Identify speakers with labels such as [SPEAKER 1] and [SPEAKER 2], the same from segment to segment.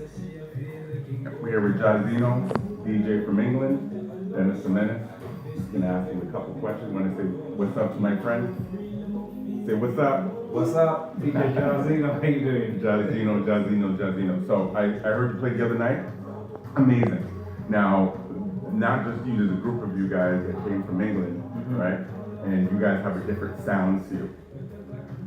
[SPEAKER 1] We're here with Jairzinho, DJ from England. Dennis a minute. Just gonna ask him a couple questions. Wanna say what's up to my friend? Say what's up.
[SPEAKER 2] What's up, DJ Jairzinho? How you doing?
[SPEAKER 1] Jairzinho. So I heard you play the other night. Amazing. Now, not just you, there's a group of you guys that came from England, right? And you guys have a different sound to you.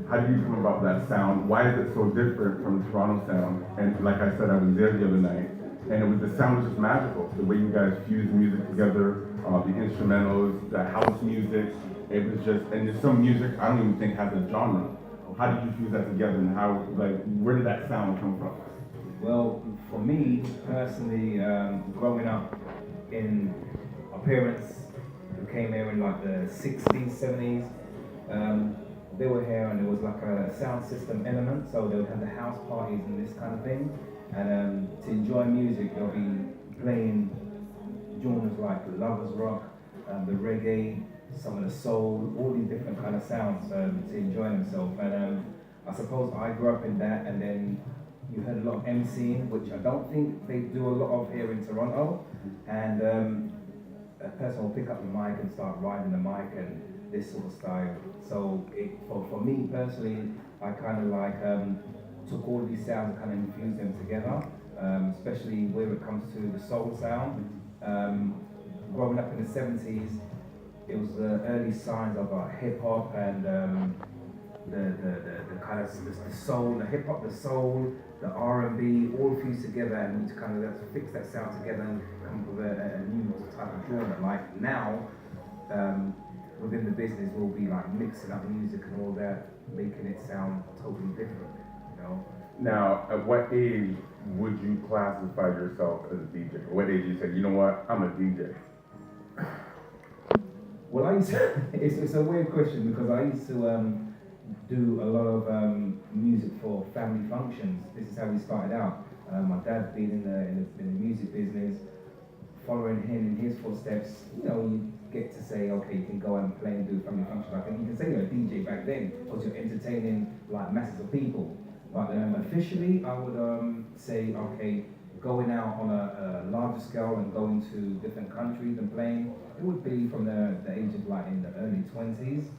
[SPEAKER 1] How do you come about that sound? Why is it so different from the Toronto sound? And like I said, I was there the other night, and the sound was just magical. The way you guys fuse music together, the instrumentals, the house music, it was just, and there's some music I don't even think has a genre. How did you fuse that together, and where did that sound come from?
[SPEAKER 2] Well, for me personally, growing up in our parents who came here in like the 60s, 70s, they were here and there was like a sound system element, so they would have the house parties and this kind of thing. And to enjoy music, they'll be playing genres like lovers rock, the reggae, some of the soul, all these different kind of sounds to enjoy themselves. And I suppose I grew up in that, and then you heard a lot of MCing, which I don't think they do a lot of here in Toronto. And a person will pick up the mic and start riding the mic and this sort of style. So for me personally, I kind of like took all of these sounds and kind of infused them together, especially where it comes to the soul sound. Growing up in the 70s, it was the early signs of hip hop and the kind of the soul, the hip hop, the soul, the R&B, all fused together, and to kind of fix that sound together and come up with a new type of genre. Like now, within the business, we'll be like mixing up music and all that, making it sound totally different, you know.
[SPEAKER 1] Now, at what age would you classify yourself as a DJ? At what age you say, you know what, I'm a DJ?
[SPEAKER 2] Well, it's a weird question because I used to do a lot of music for family functions. This is how we started out. My dad being in the music business, following him in his footsteps, you know, you get to say, okay, you can go out and play and do family functions. I think you can say you're a DJ back then because you're entertaining like masses of people. But officially, I would say, okay, going out on a larger scale and going to different countries and playing, it would be from the age of like in the early 20s.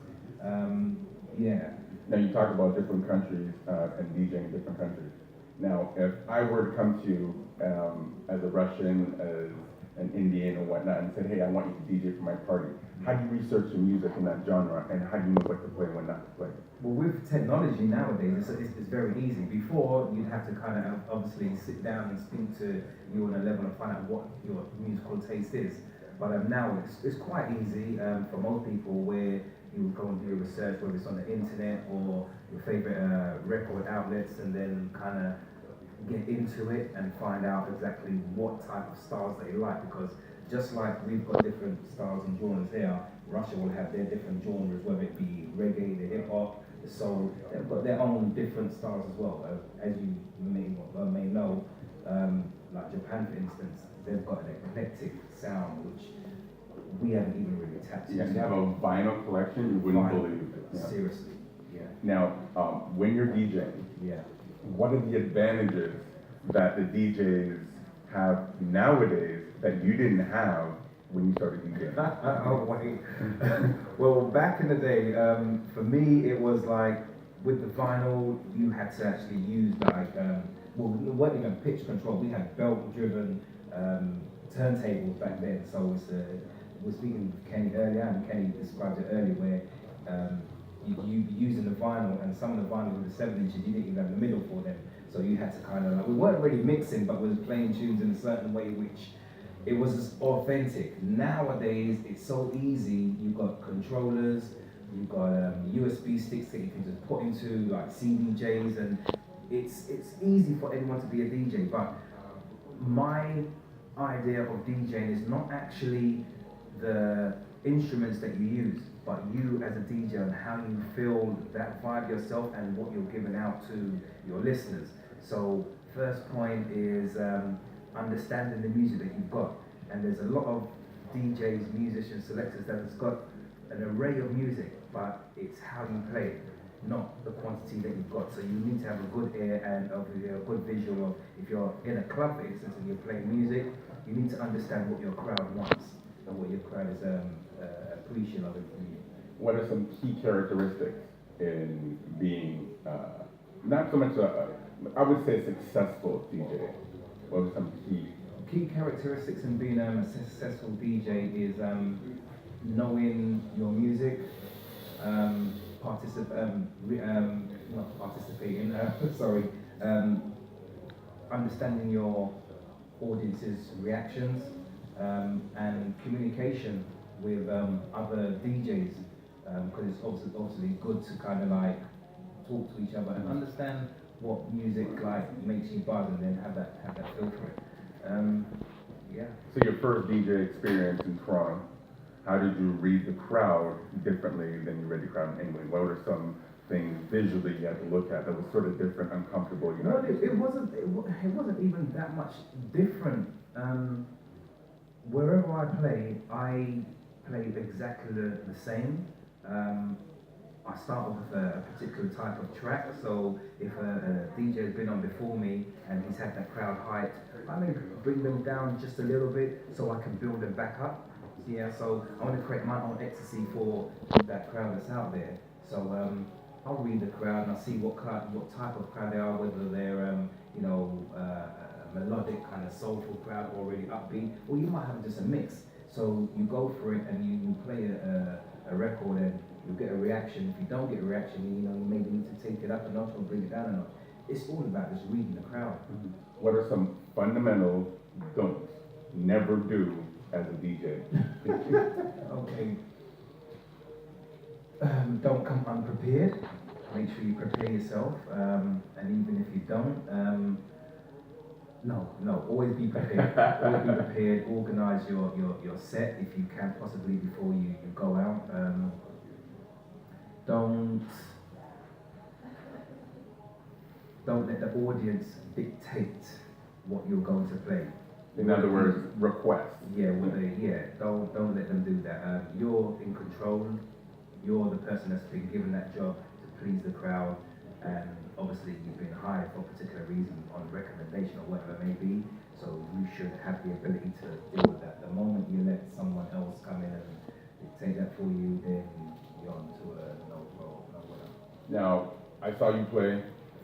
[SPEAKER 2] Yeah.
[SPEAKER 1] Now you talk about different countries and DJing in different countries. Now, if I were to come to you as a Russian, as an Indian or whatnot, and said, hey, I want you to DJ for my party, how do you research the music in that genre, and how do you know what to play and what not to play?
[SPEAKER 2] Well, with technology nowadays, it's very easy. Before, you'd have to kind of obviously sit down and speak to you on a level and find out what your musical taste is. But now it's quite easy for most people, where you would go and do your research, whether it's on the internet or your favorite record outlets, and then kind of get into it and find out exactly what type of styles they like. Because just like we've got different styles and genres here, Russia will have their different genres, whether it be reggae, the hip hop, the soul. They've got their own different styles as well. As you may know, like Japan, for instance, they've got an eclectic sound which we haven't even really tapped into.
[SPEAKER 1] You have a vinyl collection, you wouldn't believe it.
[SPEAKER 2] Yeah. Seriously, yeah.
[SPEAKER 1] Now, when you're DJing,
[SPEAKER 2] yeah,
[SPEAKER 1] what are the advantages that the DJs have nowadays that you didn't have when you started DJing?
[SPEAKER 2] Oh, wait. Well, back in the day, for me, it was like with the vinyl, you had to actually use like, well, it wasn't even pitch control. We had belt-driven turntables back then. So it's we're speaking with Kenny earlier, and Kenny described it earlier, where you using the vinyl, and some of the vinyl with the 7 inches, you didn't even have the middle for them. So you had to kind of like, we weren't really mixing, but we was playing tunes in a certain way, which it was authentic. Nowadays, it's so easy. You've got controllers, you've got USB sticks that you can just put into like CDJs, and it's easy for anyone to be a DJ. But my idea of DJing is not actually the instruments that you use, but you as a DJ and how you feel that vibe yourself and what you're giving out to your listeners. So first point is understanding the music that you've got. And there's a lot of DJs, musicians, selectors that has got an array of music, but it's how you play it. not the quantity that you've got. So you need to have a good ear and a good visual of, if you're in a club, for instance, and you're playing music, you need to understand what your crowd wants and what your crowd is appreciative of it from you.
[SPEAKER 1] What are some key characteristics in being not so much I would say successful DJ? What are some
[SPEAKER 2] Key characteristics in being a successful DJ is knowing your music, not participating, sorry, understanding your audience's reactions, and communication with other DJs, because it's obviously good to kind of like talk to each other and understand what music like makes you buzz, and then have that feel for it. Yeah.
[SPEAKER 1] So your first DJ experience in Toronto, how did you read the crowd differently than you read the crowd in England? What were some things visually you had to look at that was sort of different, uncomfortable? You know,
[SPEAKER 2] well, it wasn't even that much different. Wherever I played exactly the same. I start with a particular type of track, so if a DJ has been on before me and he's had that crowd hyped, I may bring them down just a little bit so I can build them back up. Yeah, so I want to create my own ecstasy for that crowd that's out there. So I'll read the crowd and I'll see what type of crowd they are, whether they're melodic kind of soulful crowd or really upbeat, or you might have just a mix. So you go for it and you play a record and you get a reaction. If you don't get a reaction, you maybe need to take it up a notch or bring it down a notch. It's all about just reading the crowd.
[SPEAKER 1] Mm-hmm. What are some fundamental don'ts never do as a DJ?
[SPEAKER 2] Okay. Don't come unprepared. Make sure you prepare yourself. And even if you don't, always be prepared. Always be prepared. Organize your set if you can possibly before you go out. Don't let the audience dictate what you're going to play.
[SPEAKER 1] In other words, request.
[SPEAKER 2] Yeah, don't let them do that. You're in control. You're the person that's been given that job to please the crowd, and obviously you've been hired for a particular reason on recommendation or whatever it may be. So you should have the ability to deal with that. The moment you let someone else come in and dictate that for you, then you're on to no winner.
[SPEAKER 1] Now, I saw you play,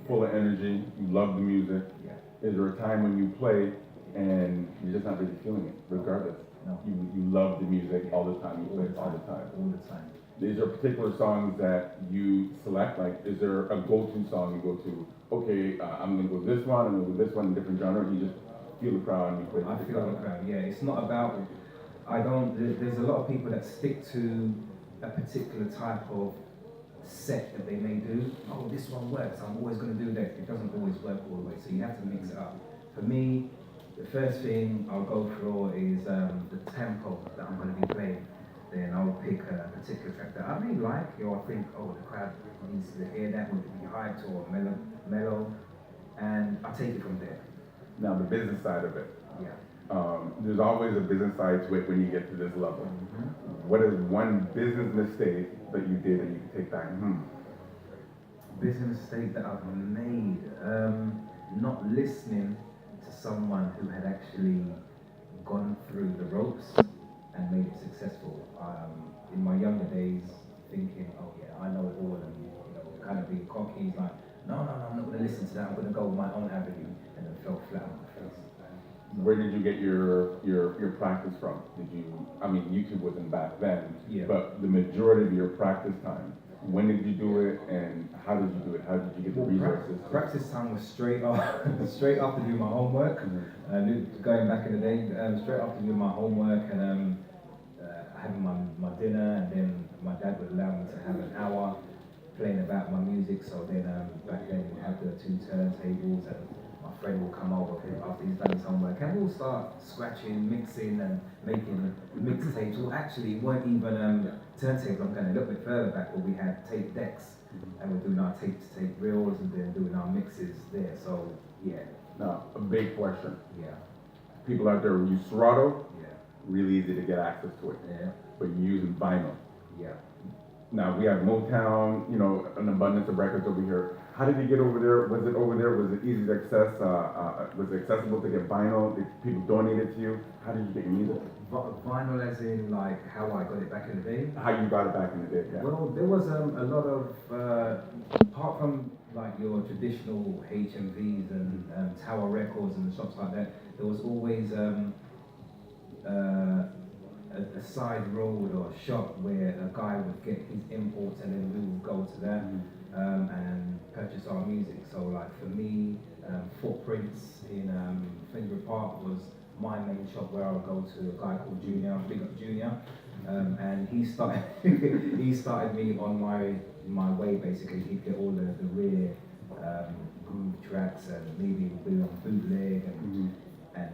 [SPEAKER 1] full of energy. You love the music.
[SPEAKER 2] Yeah.
[SPEAKER 1] Is there a time when you play and you're just not really feeling it, regardless?
[SPEAKER 2] No.
[SPEAKER 1] You love the music all the time. You play it all the time.
[SPEAKER 2] All the time.
[SPEAKER 1] Is there particular songs that you select? Like, is there a go-to song you go to? Okay, I'm gonna go with this one, I'm gonna go with this one, different genre. You just feel the crowd and you play.
[SPEAKER 2] I feel the crowd. Yeah, it's not about. There's a lot of people that stick to a particular type of set that they may do. Oh, this one works. I'm always gonna do that. It doesn't always work all the way. So you have to mix it up. For me, the first thing I'll go for is the tempo that I'm gonna be playing. Then I'll pick a particular track that I may like, or I think, the crowd needs to hear that, would be hyped or mellow, and I take it from there.
[SPEAKER 1] Now, the business side of it.
[SPEAKER 2] Yeah.
[SPEAKER 1] There's always a business side to it when you get to this level.
[SPEAKER 2] Mm-hmm.
[SPEAKER 1] What is one business mistake that you did and you can take back?
[SPEAKER 2] Business mistake that I've made, not listening to someone who had actually gone through the ropes and made it successful. In my younger days, thinking, I know it all, and kind of being cocky, like, no, I'm not going to listen to that. I'm going to go my own avenue, and then fell flat on my face.
[SPEAKER 1] Where did you get your practice from? YouTube wasn't back then,
[SPEAKER 2] yeah.
[SPEAKER 1] But the majority of your practice time, when did you do it, and how did you do it? How did you get the resources?
[SPEAKER 2] Practice time was straight after doing my homework. Going back in the day, straight after doing my homework and having my dinner, and then my dad would allow me to have an hour playing about my music. So then back then we had the 2 turntables, and my friend will come over after he's done his homework, and we'll start scratching, mixing, and making mixtapes. Well, actually, it weren't even turntables. I'm going a little bit further back where we had tape decks, and we're doing our tape-to-tape reels, and then doing our mixes there. So yeah.
[SPEAKER 1] Now, a big question.
[SPEAKER 2] Yeah.
[SPEAKER 1] People out there use Serato.
[SPEAKER 2] Yeah.
[SPEAKER 1] Really easy to get access to it.
[SPEAKER 2] Yeah.
[SPEAKER 1] But you're using vinyl.
[SPEAKER 2] Yeah.
[SPEAKER 1] Now we have Motown, you know, an abundance of records over here. How did you get over there? Was it over there? Was it easy to access? Was it accessible to get vinyl? Did people donate it to you? How did you get your music?
[SPEAKER 2] Vinyl as in like how I got it back in the day?
[SPEAKER 1] How you got it back in the day? Yeah.
[SPEAKER 2] Well, there was a lot of, apart from like your traditional HMVs and Tower Records and shops like that, there was always a side road or a shop where a guy would get his imports and then we would go to that and purchase our music. So like for me, Footprints in Finsbury Park was my main shop where I would go to a guy called Junior, Big Up Junior, and he started he started me on my way basically. He'd get all the rare groove tracks and maybe it would be on bootleg and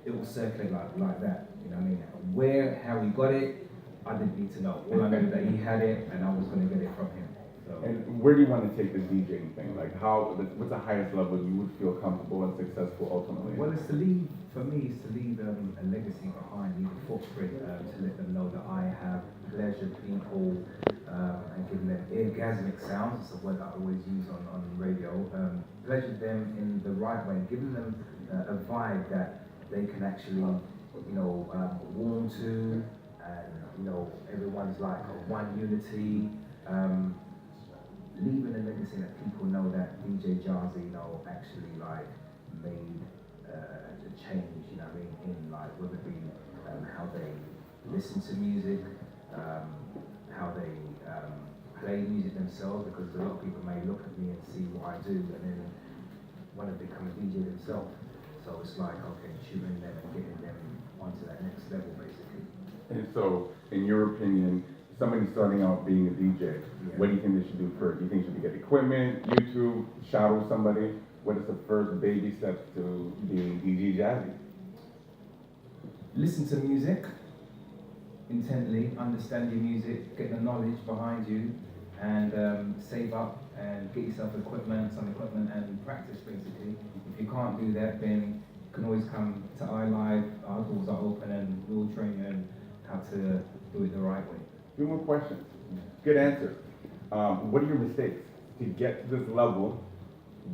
[SPEAKER 2] it will circulate like that. You know what I mean? How he got it, I didn't need to know. All I knew that he had it and I was going to get it from him. So.
[SPEAKER 1] And where do you want to take the DJing thing? Like what's the highest level you would feel comfortable and successful ultimately?
[SPEAKER 2] Well, it's to leave, for me, it's to leave a legacy behind, leave a footprint to let them know that I have pleasured people and given them orgasmic sounds. It's a word that I always use on radio. Pleasured them in the right way, giving them a vibe that they can actually, you know, warm to, and you know, everyone's like a one unity. Leaving a legacy that people know that DJ Jairzinho, you know, actually like made a change, you know what I mean, in like whether it be how they listen to music, how they play music themselves, because a lot of people may look at me and see what I do and then want to become a DJ themselves. So it's like, okay, tuning them and getting them onto that next level basically.
[SPEAKER 1] And so, in your opinion, somebody starting out being a DJ, what do you think they should do first? Do you think they should get equipment, YouTube, shadow somebody? What is the first baby steps to being DJ Jazzy?
[SPEAKER 2] Listen to music intently, understand your music, get the knowledge behind you, and save up and get yourself some equipment and practice basically. If you can't do that, then you can always come to iLive, our doors are open and we'll train you on how to do it the right way.
[SPEAKER 1] Few more questions. Good answer. What are your mistakes? To get to this level,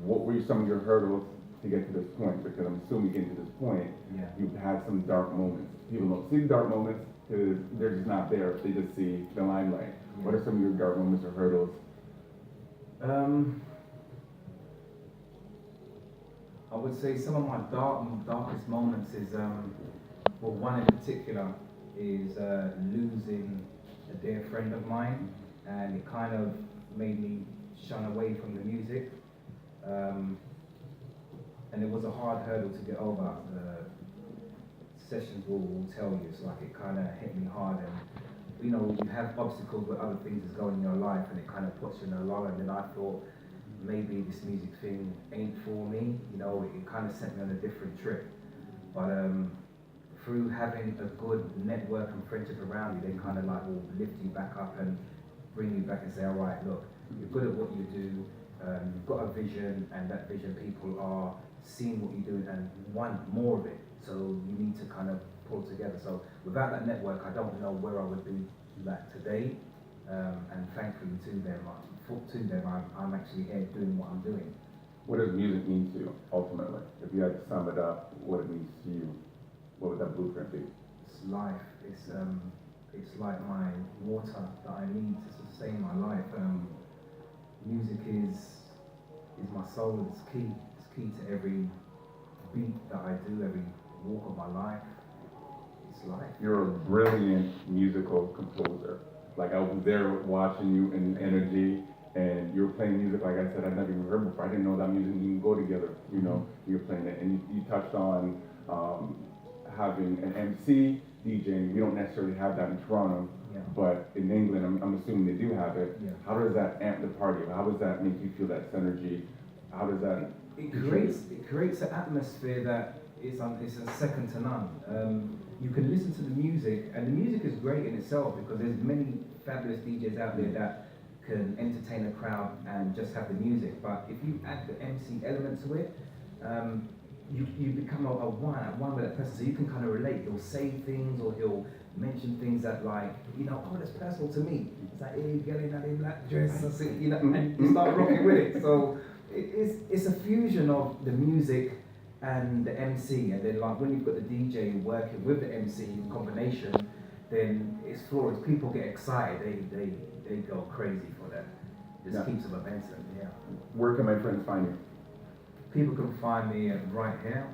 [SPEAKER 1] what were some of your hurdles to get to this point? Because I'm assuming getting to this point, you've had some dark moments. People don't see the dark moments because they're just not there. They just see the limelight. What are some of your dark moments or hurdles?
[SPEAKER 2] I would say some of my darkest moments is, well, one in particular is losing a dear friend of mine, and it kind of made me shun away from the music. And it was a hard hurdle to get over. Sessions will tell you, it's like it kind of hit me hard, and you know, you have obstacles with other things that's going in your life and it kind of puts you in a lull, and then I thought maybe this music thing ain't for me, you know, it kind of sent me on a different trip. But through having a good network and friendship around you, they kind of like will lift you back up and bring you back and say, all right, look, you're good at what you do, you've got a vision, and that vision people are seeing what you're doing and want more of it. So you need to kind of pull together. So without that network, I don't know where I would be like today. And thankfully to them, I'm actually here doing what I'm doing.
[SPEAKER 1] What does music mean to you, ultimately? If you had to sum it up, what it means to you, what would that blueprint be?
[SPEAKER 2] It's life. It's like my water that I need to sustain my life. Music is my soul. It's key. It's key to every beat that I do, every walk of my life. It's life.
[SPEAKER 1] You're a brilliant musical composer. Like I was there watching you and the energy, and you were playing music, like I said, I'd never even heard before. I didn't know that music can go together, you know, you're playing it. And you touched on having an MC DJing. We don't necessarily have that in Toronto, but in England, I'm assuming they do have it.
[SPEAKER 2] Yeah.
[SPEAKER 1] How does that amp the party? How does that make you feel that synergy? How does that...
[SPEAKER 2] It creates an atmosphere that is a second to none. You can listen to the music, and the music is great in itself because there's many fabulous DJs out there that can entertain a crowd and just have the music. But if you add the MC element to it, you become a one with that person, so you can kind of relate. He'll say things, or he'll mention things that, like, oh, that's personal to me. It's like, hey, girl in that black dress, I see, and you start rocking with it. So it's a fusion of the music and the MC, and then, like, when you've got the DJ working with the MC in combination, then it's flawless. People get excited. They go crazy for that. Just keeps the momentum. Yeah.
[SPEAKER 1] Where can my friends find you?
[SPEAKER 2] People can find me right here,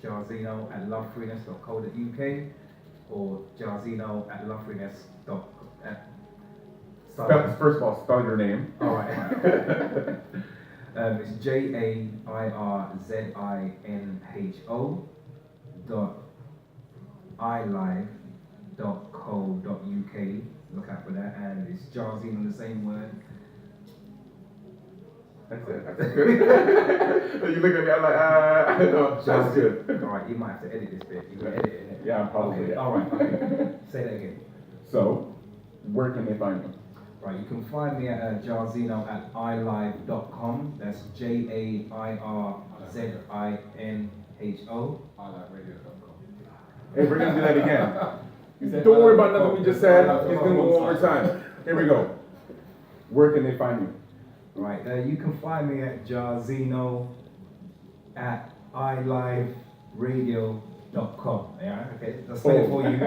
[SPEAKER 2] Jairzinho at lovefreeness.co.uk, or Jairzinho at lovefreeness.com.
[SPEAKER 1] First of all, spell your name.
[SPEAKER 2] All right. It's JAIRZINHO.ilive.co.uk. Look out for that, and it's Jairzinho, the same word.
[SPEAKER 1] That's it. That's good. You look at me, I'm like, I don't know. That's good.
[SPEAKER 2] Alright, you might have to edit this bit. You can edit it.
[SPEAKER 1] Yeah, probably.
[SPEAKER 2] Okay.
[SPEAKER 1] Yeah.
[SPEAKER 2] Alright, okay. Say that again.
[SPEAKER 1] So, where can they find you?
[SPEAKER 2] Right, you can find me at Jairzinho at ilive.com. That's JAIRZINHO.
[SPEAKER 1] Hey, we're gonna do that again. Don't worry about nothing we just said. It's gonna go one more time. Here we go. Where can they find you?
[SPEAKER 2] Right, you can find me at Jairzinho at iliveradio.com. Yeah, okay, I'll spell it for you.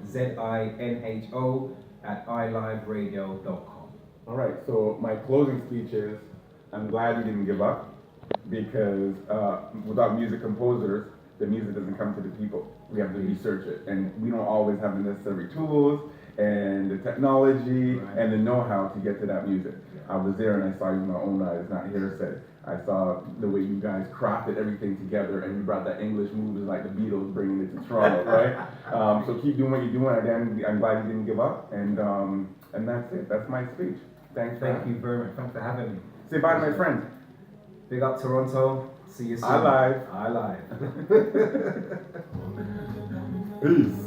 [SPEAKER 2] JAIRZINHO at iliveradio.com.
[SPEAKER 1] All right, so my closing speech is, I'm glad you didn't give up, because without music composers, the music doesn't come to the people. We have to research it, and we don't always have the necessary tools and the technology and the know-how to get to that music. I was there and I saw you with my own eyes, not hearsay. I saw the way you guys crafted everything together, and you brought that English movement like the Beatles bringing it to Toronto, right? So keep doing what you're doing. Again, I'm glad you didn't give up, and that's it. That's my speech. Thanks.
[SPEAKER 2] Thank you very much. Thanks for having me.
[SPEAKER 1] Say bye to my friends.
[SPEAKER 2] Big up Toronto. See you soon.
[SPEAKER 1] I live.
[SPEAKER 2] I live.
[SPEAKER 1] Peace.